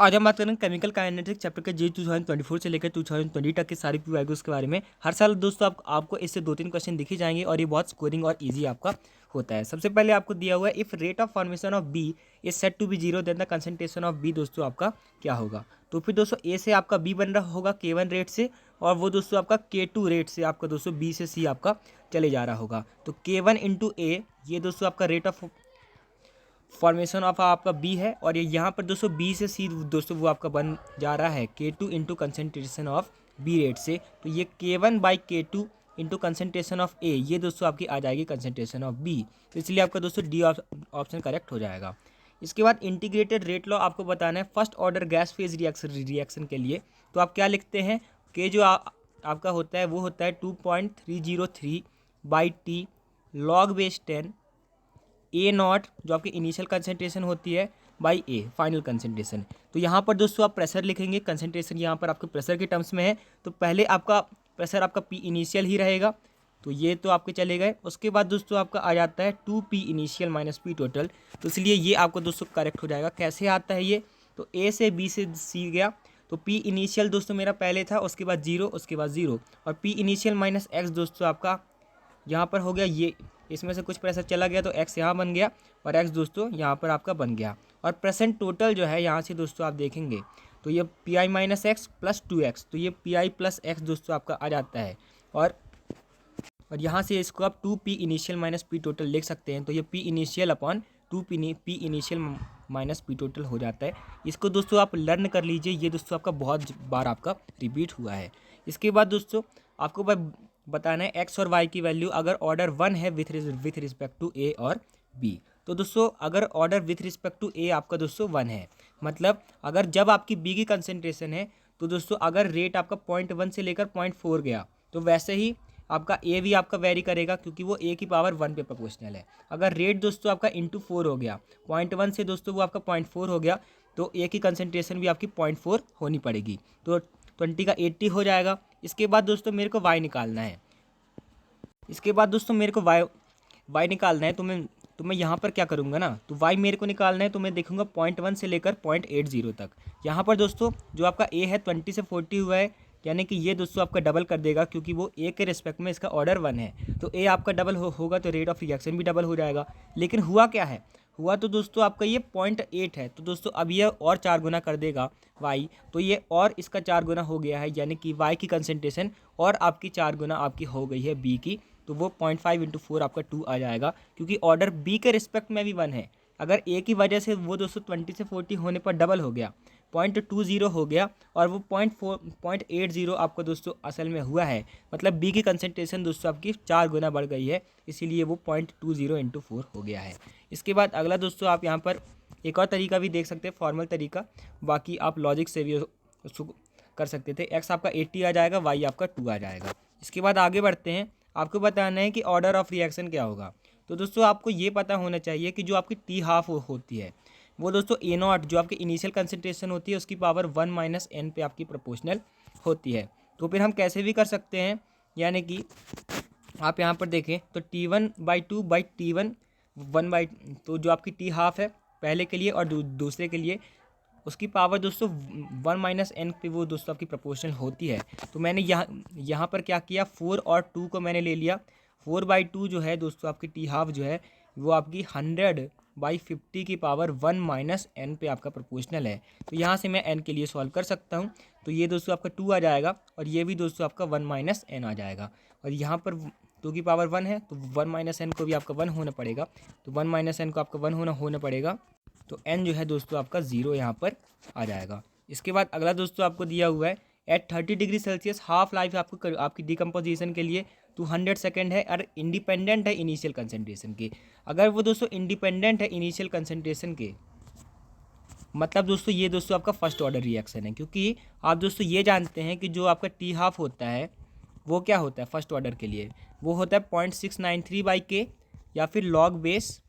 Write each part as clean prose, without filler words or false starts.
आज हम बात करेंगे केमिकल काइनेटिक्स चैप्टर के जी 2024 से लेकर 2020 तक के सारी पीवाईक्यूज के बारे में। हर साल दोस्तों आपको इससे 2-3 क्वेश्चन दिखे जाएंगे और ये बहुत स्कोरिंग और इजी आपका होता है। सबसे पहले आपको दिया हुआ है if rate of formation of B is set to be zero then the concentration of B दोस्तों आपका क्या होगा। तो फिर दोस्तों ए से आपका बी बन रहा होगा K1 रेट से, और वो दोस्तों आपका K2 रेट से आपका दोस्तों बी से सी आपका चले जा रहा होगा। तो K1 इंटू ए ये दोस्तों आपका रेट ऑफ फॉर्मेशन ऑफ आपका बी है, और ये यहाँ पर दोस्तों बी से सी दोस्तों वो आपका बन जा रहा है K2 into concentration of B rate से। तो ये K1 by K2 into concentration of A ये दोस्तों आपकी आ जाएगी कंसनट्रेशन ऑफ बी। तो इसलिए आपका दोस्तों डी ऑप्शन करेक्ट हो जाएगा। इसके बाद इंटीग्रेटेड रेट लॉ आपको बताना है first order gas phase reaction के लिए। तो आप क्या लिखते हैं कि जो आपका होता है वो होता है 2.303 by T log base 10 A not जो आपकी इनिशियल कंसनट्रेशन होती है बाई ए फाइनल कंसनट्रेशन। तो यहाँ पर दोस्तों आप प्रेशर लिखेंगे, कंसनट्रेशन यहाँ पर आपके प्रेशर के टर्म्स में है, तो पहले आपका प्रेशर आपका पी इनिशियल ही रहेगा, तो ये तो आपके चले गए। उसके बाद दोस्तों आपका आ जाता है 2P initial minus P total. तो इसलिए ये आपको दोस्तों करेक्ट हो जाएगा। कैसे आता है ये, तो ए से बी से सी गया, तो पी इनिशियल दोस्तों मेरा पहले था, उसके बाद जीरो, उसके बाद जीरो, और पी इनिशियल माइनस एक्स दोस्तों आपका यहाँ पर हो गया, ये इसमें से कुछ प्रेशर चला गया तो एक्स यहाँ बन गया और एक्स दोस्तों यहाँ पर आपका बन गया। और प्रेजेंट टोटल जो है यहाँ से दोस्तों आप देखेंगे तो ये P I minus x plus 2x, तो ये पी आई प्लस एक्स दोस्तों आपका आ जाता है। और यहाँ से इसको आप 2P initial minus P total लिख सकते हैं। तो ये P initial upon 2P initial minus P total हो जाता है। इसको दोस्तों आप लर्न कर लीजिए, ये दोस्तों आपका बहुत बार आपका रिपीट हुआ है। इसके बाद दोस्तों आपको बताना है एक्स और वाई की वैल्यू अगर ऑर्डर 1 है विथ रिस्पेक्ट टू ए और बी। तो दोस्तों अगर ऑर्डर विथ रिस्पेक्ट टू ए आपका दोस्तों 1 है, मतलब अगर जब आपकी बी की कंसनट्रेशन है तो दोस्तों अगर रेट आपका 0.1 से लेकर 0.4 गया तो वैसे ही आपका ए भी आपका वेरी करेगा, क्योंकि वो ए की पावर 1 पे प्रोपोर्शनल है। अगर रेट दोस्तों आपका इंटू 4 हो गया, 0.1 से दोस्तों वो आपका 0.4 हो गया, तो ए की कंसनट्रेशन भी आपकी 0.4 होनी पड़ेगी, तो 20 का 80 हो जाएगा। इसके बाद दोस्तों मेरे को वाई निकालना है। इसके बाद दोस्तों मेरे को वाई निकालना है, तो मैं यहाँ पर क्या करूँगा ना, तो वाई मेरे को निकालना है, तो मैं देखूँगा 0.1 से लेकर 0.80 तक। यहाँ पर दोस्तों जो आपका ए है 20 से 40 हुआ है, यानी कि ये दोस्तों आपका डबल कर देगा, क्योंकि वो ए के रिस्पेक्ट में इसका ऑर्डर 1 है, तो ए आपका डबल होगा तो रेट ऑफ रिएक्शन भी डबल हो जाएगा। लेकिन हुआ क्या है, हुआ तो दोस्तों आपका ये 0.8 है, तो दोस्तों अब ये और 4 गुना कर देगा वाई, तो ये और इसका 4 गुना हो गया है, यानी कि वाई की कंसनट्रेशन और आपकी 4 गुना आपकी हो गई है बी की, तो वो 0.5 इंटू 4 आपका 2 आ जाएगा, क्योंकि ऑर्डर बी के रिस्पेक्ट में भी 1 है। अगर ए की वजह से वो दोस्तों 20 से 40 होने पर डबल हो गया, 0.20 हो गया, और वो 0.80 आपको दोस्तों असल में हुआ है, मतलब बी की कंसनट्रेशन दोस्तों आपकी 4 गुना बढ़ गई है, इसीलिए वो 0.20 इंटू 4 हो गया है। इसके बाद अगला दोस्तों आप यहाँ पर एक और तरीका भी देख सकते हैं, फॉर्मल तरीका, बाकी आप लॉजिक से भी उसको कर सकते थे। एक्स आपका 80 आ जाएगा, वाई आपका 2 आ जाएगा। इसके बाद आगे बढ़ते हैं, आपको बताना है कि ऑर्डर ऑफ रिएक्शन क्या होगा। तो दोस्तों आपको ये पता होना चाहिए कि जो आपकी टी हाफ होती है वो दोस्तों ए नॉट जो आपकी इनिशियल कंसनट्रेशन होती है उसकी पावर 1 माइनस एन पे आपकी प्रोपोर्शनल होती है। तो फिर हम कैसे भी कर सकते हैं, यानी कि आप यहाँ पर देखें तो T1/2 बाई T1 1/, तो जो आपकी टी हाफ है पहले के लिए और दूसरे के लिए उसकी पावर दोस्तों 1 माइनस एन पे वो दोस्तों आपकी प्रोपोर्शनल होती है। तो मैंने यहाँ पर क्या किया, 4 और 2 को मैंने ले लिया। 4/2 जो है दोस्तों आपकी टी हाफ जो है वो आपकी 100/50 की पावर 1 माइनस एन पे आपका प्रोपोर्शनल है। तो यहाँ से मैं एन के लिए सॉल्व कर सकता हूँ, तो ये दोस्तों आपका 2 आ जाएगा, और ये भी दोस्तों आपका 1 माइनस एन आ जाएगा। और यहाँ पर 2 की पावर 1 है, तो 1 माइनस एन को भी आपका 1 होना पड़ेगा, तो 1 माइनस एन को आपका 1 होना पड़ेगा, तो n जो है दोस्तों आपका 0 यहाँ पर आ जाएगा। इसके बाद अगला दोस्तों आपको दिया हुआ है at 30 degree Celsius half life आपको आपकी डिकम्पोजिशन के लिए 200 सेकेंड है, और इंडिपेंडेंट है इनिशियल कंसनट्रेशन के। अगर वो दोस्तों इंडिपेंडेंट है इनिशियल कंसनट्रेशन के, मतलब दोस्तों ये दोस्तों आपका फर्स्ट ऑर्डर रिएक्शन है, क्योंकि आप दोस्तों ये जानते हैं कि जो आपका टी हाफ होता है वो क्या होता है फर्स्ट ऑर्डर के लिए, वो होता है 0.693 बाई के, या फिर लॉग बेस,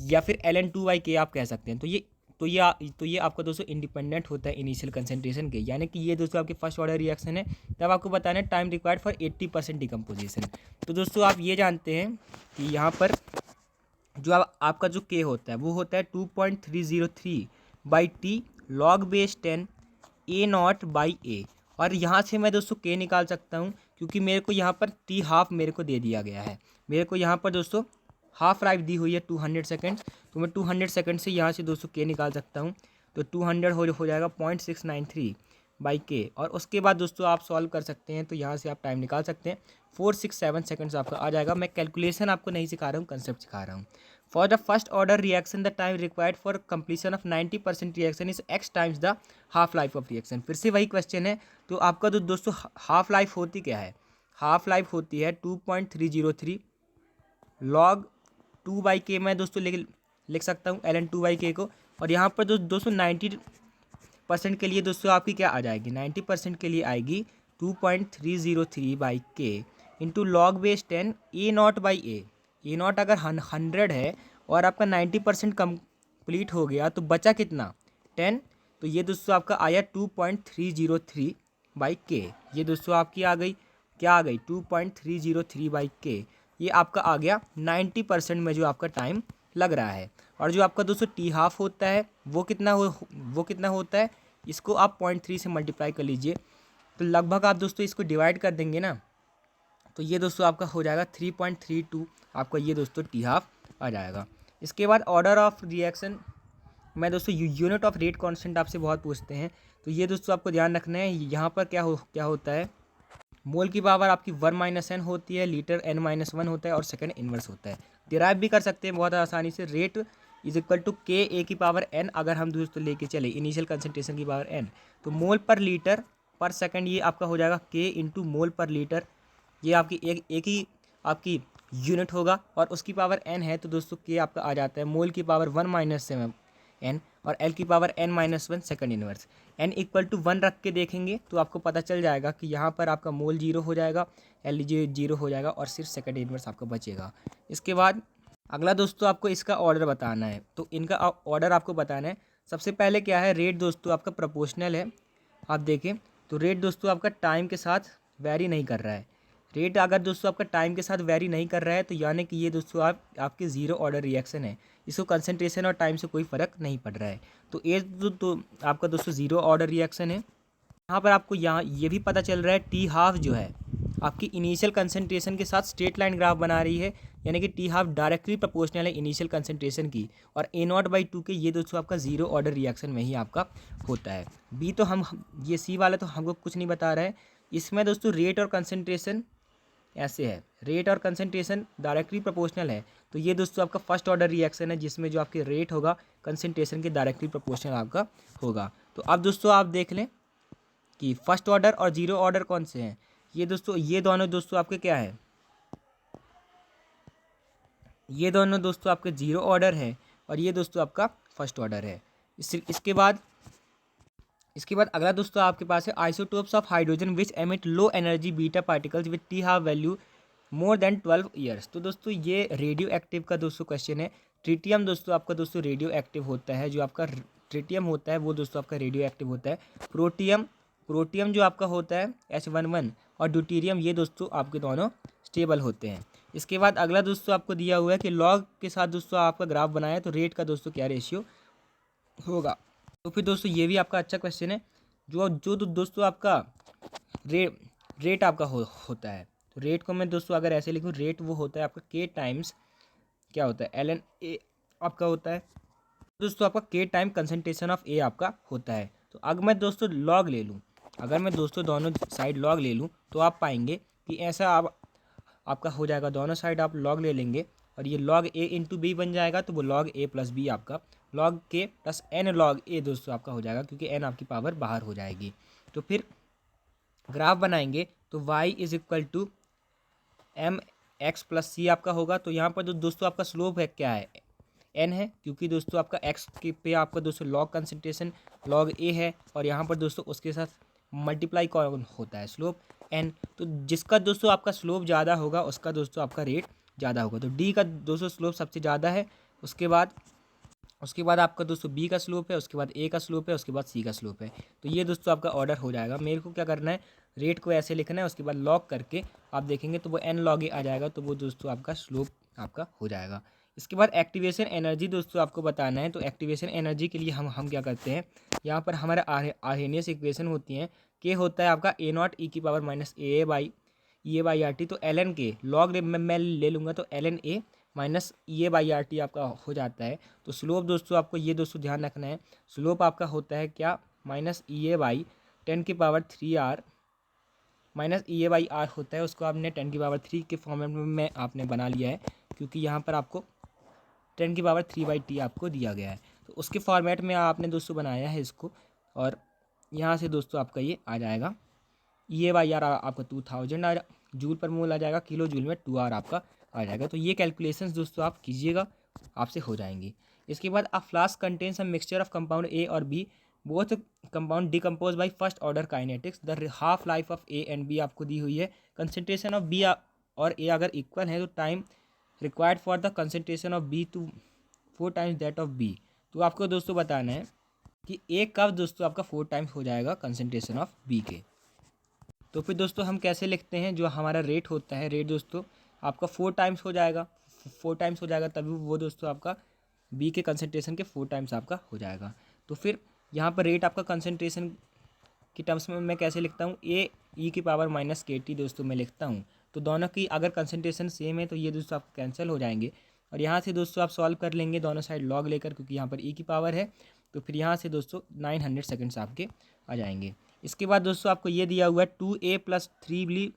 या फिर ln2/k आप कह सकते हैं। तो ये आपका दोस्तों इंडिपेंडेंट होता है इनिशियल कंसनट्रेशन के, यानी कि ये दोस्तों आपके फर्स्ट ऑर्डर रिएक्शन है। तब आपको बताना है टाइम रिक्वायर्ड फॉर 80% डिकम्पोजिशन। तो दोस्तों आप ये जानते हैं कि यहाँ पर जो आपका जो k होता है वो होता है 2.303 by T log base 10 A not by A, और यहाँ से मैं दोस्तों के निकाल सकता हूँ क्योंकि मेरे को यहाँ पर टी हाफ मेरे को दे दिया गया है। मेरे को यहाँ पर दोस्तों हाफ लाइफ दी हुई है 200 सेकेंड्स, तो मैं 200 सेकेंड से यहाँ से दोस्तों के निकाल सकता हूँ। तो 200 हो जाएगा 0.693 बाई के, और उसके बाद दोस्तों आप सॉल्व कर सकते हैं, तो यहाँ से आप टाइम निकाल सकते हैं। 467 सेकेंड्स आपका आ जाएगा। मैं कैलकुलेशन आपको नहीं सिखा रहा हूँ, कंसेप्ट सिखा रहा हूँ। For the first order reaction the time required for completion of 90% reaction is x times the half life of reaction. फिर से वही क्वेश्चन है। तो आपका तो दोस्तों हाफ लाइफ होती क्या है? हाफ लाइफ होती है 2.303 लॉग 2/k। मैं दोस्तों लिख सकता हूँ ln 2/k को, और यहाँ पर दोस्तों 90% के लिए दोस्तों आपकी क्या आ जाएगी? 90% के लिए आएगी 2.303/k into log base 10 A not by A. A not अगर 100 है और आपका 90% कंप्लीट हो गया तो बचा कितना? 10। तो ये दोस्तों आपका आया 2.303/k। ये दोस्तों आपकी आ गई, क्या आ गई? 2.303/k। ये आपका आ गया 90% में जो आपका टाइम लग रहा है। और जो आपका दोस्तों टी हाफ होता है वो कितना होता है? इसको आप 0.3 से मल्टीप्लाई कर लीजिए, तो लगभग आप दोस्तों इसको डिवाइड कर देंगे ना, तो ये दोस्तों आपका हो जाएगा 3.32। आपका ये दोस्तों टी हाफ आ जाएगा। इसके बाद ऑर्डर ऑफ रिएक्शन मैं दोस्तों यूनिट ऑफ रेट कांस्टेंट आपसे बहुत पूछते हैं, तो ये दोस्तों आपको ध्यान रखना है। यहाँ पर क्या होता है? मोल की पावर आपकी 1 - n होती है, लीटर n-1 होता है, और सेकंड इन्वर्स होता है। डिराइव भी कर सकते हैं बहुत आसानी से। रेट इज इक्वल टू के ए की पावर n, अगर हम दोस्तों लेके चले इनिशियल कंसंट्रेशन की पावर n, तो मोल पर लीटर पर सेकंड ये आपका हो जाएगा के इंटू मोल पर लीटर। ये आपकी एक ही आपकी यूनिट होगा, और उसकी पावर n है, तो दोस्तों के आपका आ जाता है मोल की पावर 1 - n, और l की power n-1 second inverse. n equal to 1 रख के देखेंगे तो आपको पता चल जाएगा कि यहाँ पर आपका मोल 0 हो जाएगा, l 0 हो जाएगा, और सिर्फ सेकंड इनवर्स आपका बचेगा। इसके बाद अगला दोस्तों आपको इसका ऑर्डर बताना है। तो इनका ऑर्डर आपको बताना है। सबसे पहले क्या है? रेट दोस्तों आपका प्रोपोर्शनल है। आप देखें तो रेट दोस्तों आपका टाइम के साथ वेरी नहीं कर रहा है। रेट अगर दोस्तों आपका टाइम के साथ वेरी नहीं कर रहा है तो यानी कि ये दोस्तों आपके ज़ीरो ऑर्डर रिएक्शन है। इसको कंसंट्रेशन और टाइम से कोई फ़र्क नहीं पड़ रहा है। तो ये तो आपका दोस्तों ज़ीरो ऑर्डर रिएक्शन है। यहाँ पर आपको यहाँ ये भी पता चल रहा है टी हाफ जो है आपकी इनिशियल कंसंट्रेशन के साथ स्ट्रेट लाइन ग्राफ बना रही है, यानी कि टी हाफ डायरेक्टली प्रोपोर्शनल है इनिशियल कंसंट्रेशन की, और A0/2 के ये दोस्तों आपका ज़ीरो ऑर्डर रिएक्शन में ही आपका होता है। बी तो हम ये सी वाला तो हमको कुछ नहीं बता रहा है। इसमें दोस्तों रेट और कंसंट्रेशन ऐसे है, रेट और कंसंट्रेशन डायरेक्टली प्रोपोर्शनल है, तो ये दोस्तों आपका फर्स्ट ऑर्डर रिएक्शन है जिसमें जो आपके रेट होगा कंसंट्रेशन के डायरेक्टली प्रोपोर्शनल आपका होगा। तो अब दोस्तों आप देख लें कि फर्स्ट ऑर्डर और जीरो ऑर्डर कौन से हैं। ये दोस्तों ये दोनों दोस्तों आपके क्या है? ये दोनों दोस्तों आपके जीरो ऑर्डर है, और ये दोस्तों आपका फर्स्ट ऑर्डर है। इसके बाद अगला दोस्तों आपके पास है isotopes of hydrogen which emit low energy beta particles with T half value more than 12 years. तो दोस्तों ये रेडियो एक्टिव का दोस्तों क्वेश्चन है। ट्रिटियम दोस्तों आपका दोस्तों रेडियो एक्टिव होता है, जो आपका ट्रिटियम होता है वो दोस्तों आपका रेडियो एक्टिव होता है। प्रोटियम जो आपका होता है H11, और ड्यूटीरियम ये दोस्तों आपके दोनों स्टेबल होते हैं। इसके बाद अगला दोस्तों आपको दिया हुआ है कि लॉग के साथ दोस्तों आपका ग्राफ बनाया तो रेट का दोस्तों क्या रेशियो होगा। तो फिर दोस्तों ये भी आपका अच्छा क्वेश्चन है। जो दोस्तों आपका रेट आपका होता है, तो रेट को मैं दोस्तों अगर ऐसे लिखूँ, रेट वो होता है आपका के टाइम्स क्या होता है ln A आपका होता है, दोस्तों आपका के टाइम कंसंट्रेशन ऑफ A आपका होता है। तो अगर मैं दोस्तों लॉग ले लूँ, अगर मैं दोस्तों दोनों साइड लॉग ले लूँ तो आप पाएंगे कि ऐसा आपका हो जाएगा। दोनों साइड आप लॉग ले लेंगे और ये लॉग A इंटू बी बन जाएगा, तो वो लॉग A प्लस बी आपका लॉग के प्लस एन लॉग A दोस्तों आपका हो जाएगा, क्योंकि एन आपकी पावर बाहर हो जाएगी। तो फिर ग्राफ बनाएंगे तो y is equal to M X plus C आपका होगा। तो यहाँ पर दोस्तों आपका स्लोप है क्या है? n है, क्योंकि दोस्तों आपका x के पे आपका दोस्तों लॉग कंसंट्रेशन लॉग A है, और यहाँ पर दोस्तों उसके साथ मल्टीप्लाई कौन होता है? Slope n। तो जिसका दोस्तों आपका स्लोप ज़्यादा होगा उसका दोस्तों आपका रेट ज़्यादा होगा। तो d का दोस्तों स्लोप सबसे ज़्यादा है, उसके बाद आपका दोस्तों b का स्लोप है, उसके बाद a का स्लोप है, उसके बाद c का स्लोप है। तो ये दोस्तों आपका ऑर्डर हो जाएगा। मेरे को क्या करना है, रेट को ऐसे लिखना है, उसके बाद लॉग करके आप देखेंगे तो वो n log a आ जाएगा, तो वो दोस्तों आपका स्लोप आपका हो जाएगा। इसके बाद एक्टिवेशन एनर्जी दोस्तों आपको बताना है। तो एक्टिवेशन एनर्जी के लिए हम क्या करते हैं, यहाँ पर हमारे आर्हेनियस इक्वेशन होती हैं। के होता है आपका ए नॉट ई की power minus A by R T. तो एल एन के लॉग मैं ले लूँगा तो L N A minus E A by R T आपका हो जाता है। तो स्लोप दोस्तों आपको ये दोस्तों ध्यान रखना है, स्लोप आपका होता है क्या, माइनस ई ए बाई 10 की power 3 R minus E A by R होता है। उसको आपने 10 की पावर 3 के फॉर्मेट में आपने बना लिया है, क्योंकि यहाँ पर आपको 10 की पावर 3/t आपको दिया गया है। तो उसके फॉर्मेट में आपने दोस्तों बनाया है इसको, और यहाँ से दोस्तों आपका ये आ जाएगा ई ए बाई आर आपका 2000 जूल पर मोल आ जाएगा, किलो जूल में 2 आर आपका आ जाएगा। तो ये कैलकुलेशंस दोस्तों आप कीजिएगा, आपसे हो जाएंगी। इसके बाद a flask contains a mixture of compound A और B, both compound decompose by first order kinetics. The half life of A and B आपको दी हुई है। कंसनट्रेशन ऑफ बी और ए अगर इक्वल है तो time required for the concentration of B to 4 times that of B. तो आपको दोस्तों बताना है कि ए कब दोस्तों आपका 4 टाइम्स हो जाएगा कंसनट्रेशन ऑफ बी के। तो फिर दोस्तों हम कैसे लिखते हैं, जो हमारा रेट होता है, रेट दोस्तों आपका 4 टाइम्स हो जाएगा, 4 टाइम्स हो जाएगा, तभी वो दोस्तों आपका बी के कंसनट्रेशन के 4 टाइम्स आपका हो जाएगा। तो फिर यहाँ पर रेट आपका कंसनट्रेशन की टर्म्स में मैं कैसे लिखता हूँ, ए ई की पावर माइनस के टी दोस्तों मैं लिखता हूँ। तो दोनों की अगर कंसनट्रेशन सेम है तो ये दोस्तों आप कैंसिल हो जाएंगे, और यहाँ से दोस्तों आप सॉल्व कर लेंगे दोनों साइड लॉग लेकर, क्योंकि यहाँ पर ई की पावर है। तो फिर यहाँ से दोस्तों 900 सेकेंड्स आपके आ जाएंगे। इसके बाद दोस्तों आपको ये दिया हुआ है 2a plus 3b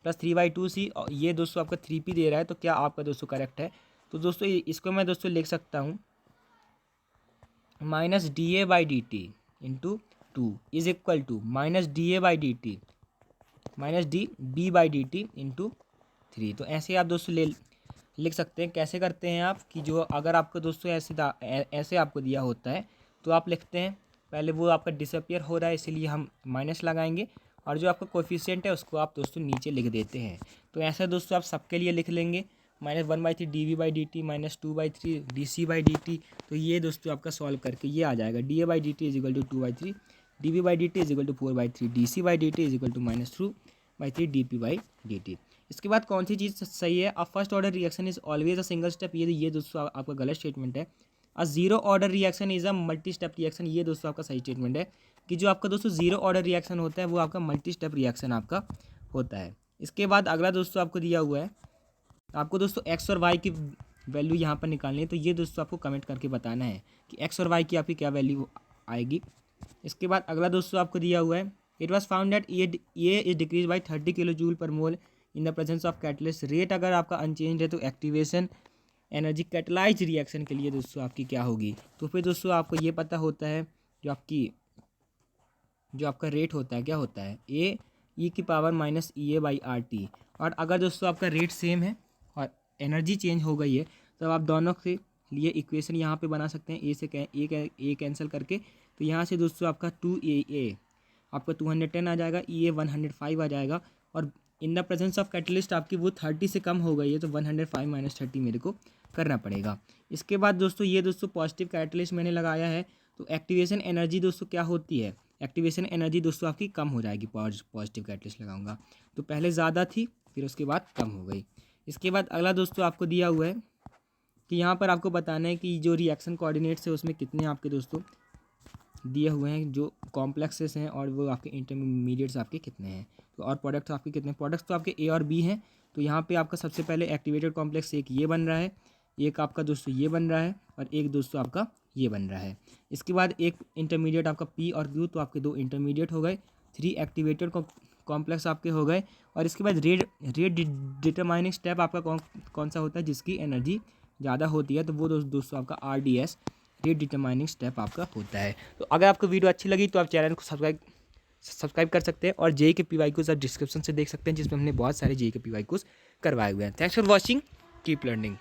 plus 3/2c, और ये दोस्तों आपका 3p दे रहा है। तो क्या आपका दोस्तों करेक्ट है? तो दोस्तों इसको मैं दोस्तों लिख सकता हूँ minus D A by D T into 2 is equal to minus D A by D T minus D B by D T into 3। तो ऐसे आप दोस्तों लिख सकते हैं। कैसे करते हैं आप कि जो अगर आपको दोस्तों ऐसे आपको दिया होता है तो आप लिखते हैं, पहले वो आपका डिसअपियर हो रहा है इसलिए हम माइनस लगाएंगे, और जो आपका कोफिशिएंट है उसको आप दोस्तों नीचे लिख देते हैं। तो ऐसा दोस्तों आप सबके लिए लिख लेंगे, -1/3 D V by D T minus 2/3 D C by D T. तो ये दोस्तों आपका सॉल्व करके ये आ जाएगा D A by D T is equal to 2/3 D V by D T is equal to 4/3 D C by D T is equal to -2/3 D P by D T. इसके बाद कौन सी चीज़ सही है, a first order reaction is always a single step, ये दोस्तों आपका गलत स्टेटमेंट है। A zero order reaction is a multi step reaction, ये दोस्तों आपका सही स्टेटमेंट है कि जो आपका दोस्तों जीरो ऑर्डर रिएक्शन होता है वो आपका मल्टी स्टेप रिएक्शन आपका होता है। इसके बाद अगला दोस्तों आपको दिया हुआ है, आपको दोस्तों एक्स और वाई की वैल्यू यहाँ पर निकालनी है। तो ये दोस्तों आपको कमेंट करके बताना है कि एक्स और वाई की आपकी क्या वैल्यू आएगी। इसके बाद अगला दोस्तों आपको दिया हुआ है, it was found that A is decrease by 30 kilo joule पर मोल in the presence of catalyst. Rate अगर आपका अनचेंज है तो एक्टिवेशन एनर्जी कैटलाइज रिएक्शन के लिए दोस्तों आपकी क्या होगी। तो फिर दोस्तों आपको ये पता होता है जो आपका रेट होता है क्या होता है, ए ई की power minus E A by R T. और अगर दोस्तों आपका रेट सेम है और एनर्जी चेंज हो गई है तो आप दोनों के लिए इक्वेशन यहाँ पे बना सकते हैं, ए कैंसिल करके। तो यहाँ से दोस्तों आपका 2a आपका 210 आ जाएगा, ई ए 105 आ जाएगा, और in the presence of catalyst आपकी वो 30 से कम हो गई है तो 105 माइनस 30 मेरे को करना पड़ेगा। इसके बाद दोस्तों ये दोस्तों पॉजिटिव कैटलिस्ट मैंने लगाया है। तो एक्टिवेशन एनर्जी दोस्तों क्या होती है, एक्टिवेशन एनर्जी दोस्तों आपकी कम हो जाएगी, पॉजिटिव कैटलिस्ट लगाऊंगा तो पहले ज़्यादा थी फिर उसके बाद कम हो गई। इसके बाद अगला दोस्तों आपको दिया हुआ है कि यहाँ पर आपको बताना है कि जो रिएक्शन कोऑर्डिनेट्स है उसमें कितने आपके दोस्तों दिए हुए हैं, जो कॉम्प्लेक्सेस हैं, और वो आपके इंटरमीडिएट्स आपके कितने हैं। तो और प्रोडक्ट्स आपके कितने, प्रोडक्ट्स तो आपके ए और बी हैं। तो यहाँ पे आपका सबसे पहले एक्टिवेटेड कॉम्प्लेक्स एक ये बन रहा है, एक आपका दोस्तों ये बन रहा है, और एक दोस्तों आपका ये बन रहा है। इसके बाद एक इंटरमीडिएट आपका पी और क्यू, तो आपके 2 इंटरमीडिएट हो गए, 3 एक्टिवेटेड कॉम्प्लेक्स आपके हो गए। और इसके बाद रेट डिटरमाइनिंग स्टेप आपका कौन सा होता है, जिसकी एनर्जी ज़्यादा होती है, तो वो दोस्तों आपका RDS रेट डिटरमाइनिंग स्टेप आपका होता है। तो अगर आपको वीडियो अच्छी लगी तो आप चैनल को सब्सक्राइब कर सकते हैं, और जेई के पी वाई क्यूज आप डिस्क्रिप्शन से देख सकते हैं, जिसमें हमने बहुत सारे जेई के पी वाई क्यूज करवाए हुए हैं। Thanks for watching, keep learning.